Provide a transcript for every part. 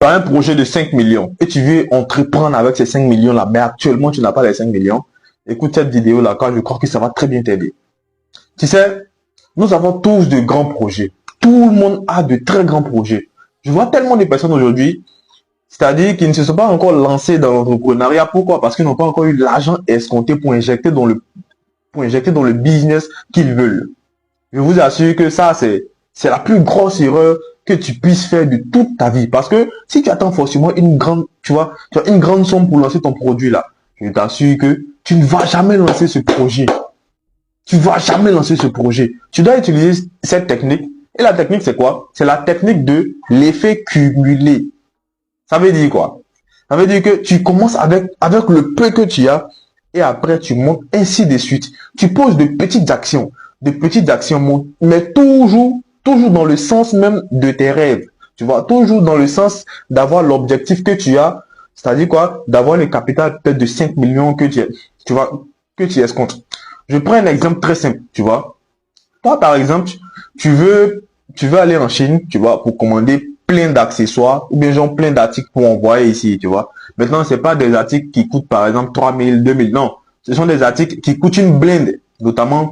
tu as un projet de 5 millions et tu veux entreprendre avec ces 5 millions-là, mais actuellement, tu n'as pas les 5 millions, écoute cette vidéo-là, car je crois que ça va très bien t'aider. Tu sais, nous avons tous de grands projets. Tout le monde a de très grands projets. Je vois tellement de personnes aujourd'hui, c'est-à-dire qu'ils ne se sont pas encore lancés dans l'entrepreneuriat. Pourquoi? Parce qu'ils n'ont pas encore eu l'argent escompté pour injecter dans le business qu'ils veulent. Je vous assure que ça, c'est la plus grosse erreur que tu puisses faire de toute ta vie. Parce que si tu attends forcément une grande, tu as une grande somme pour lancer ton produit là, je t'assure que tu ne vas jamais lancer ce projet. Tu vas jamais lancer ce projet. Tu dois utiliser cette technique. Et la technique, c'est quoi? C'est la technique de l'effet cumulé. Ça veut dire quoi? Ça veut dire que tu commences avec le peu que tu as et après tu montes ainsi de suite. Tu poses de petites actions, mais toujours dans le sens même de tes rêves. Tu vois, toujours dans le sens d'avoir l'objectif que tu as, c'est-à-dire quoi? D'avoir le capital peut-être de 5 millions que tu escomptes. Je prends un exemple très simple, tu vois. Toi, par exemple, tu veux aller en Chine, tu vois, pour commander plein d'accessoires ou bien genre plein d'articles pour envoyer ici, tu vois. Maintenant, c'est pas des articles qui coûtent par exemple 3000, 2000, non. Ce sont des articles qui coûtent une blinde, notamment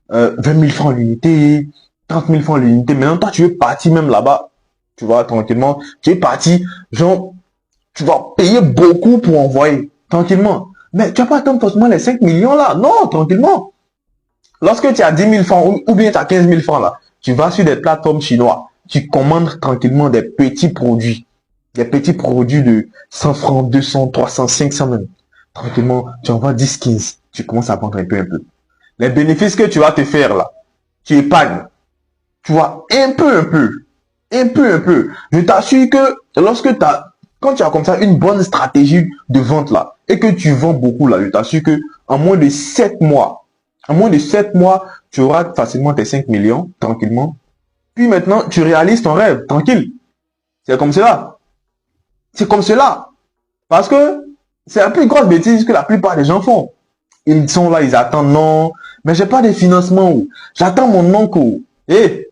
20 000 francs l'unité, 30 000 francs l'unité. Maintenant, toi, tu veux partir même là-bas, tu vois, tranquillement. Tu es parti, genre, tu vas payer beaucoup pour envoyer, tranquillement. Mais tu vas pas attendre forcément les 5 millions là. Non, tranquillement. Lorsque tu as 10 000 francs ou bien tu as 15 000 francs là, tu vas sur des plateformes chinois. Tu commandes tranquillement des petits produits. Des petits produits de 100 francs, 200, 300, 500 même. Tranquillement, tu envoies 10, 15. Tu commences à vendre un peu. Les bénéfices que tu vas te faire là, tu épargnes. Tu vois, un peu. Je t'assure que quand tu as comme ça une bonne stratégie de vente là, et que tu vends beaucoup là, je t'assure que en moins de 7 mois, tu auras facilement tes 5 millions, tranquillement. Puis maintenant, tu réalises ton rêve, tranquille. C'est comme cela. Parce que c'est la plus grosse bêtise que la plupart des gens font. Ils sont là, ils attendent, non, mais j'ai pas de financement. J'attends mon oncle. Et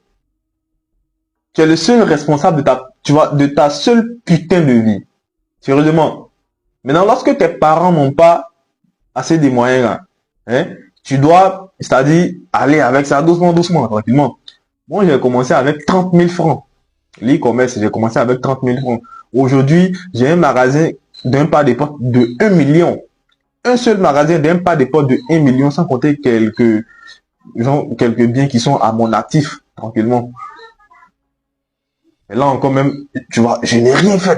tu es le seul responsable de ta seule putain de vie. Sérieusement. Maintenant, lorsque tes parents n'ont pas assez de moyens, hein, tu dois, c'est-à-dire, aller avec ça doucement, tranquillement. Moi, j'ai commencé avec 30 000 francs. L'e-commerce, j'ai commencé avec 30 000 francs. Aujourd'hui, j'ai un magasin d'un pas des portes de 1 million. Un seul magasin d'un pas des portes de 1 million, sans compter quelques biens qui sont à mon actif, tranquillement. Et là encore même, tu vois, je n'ai rien fait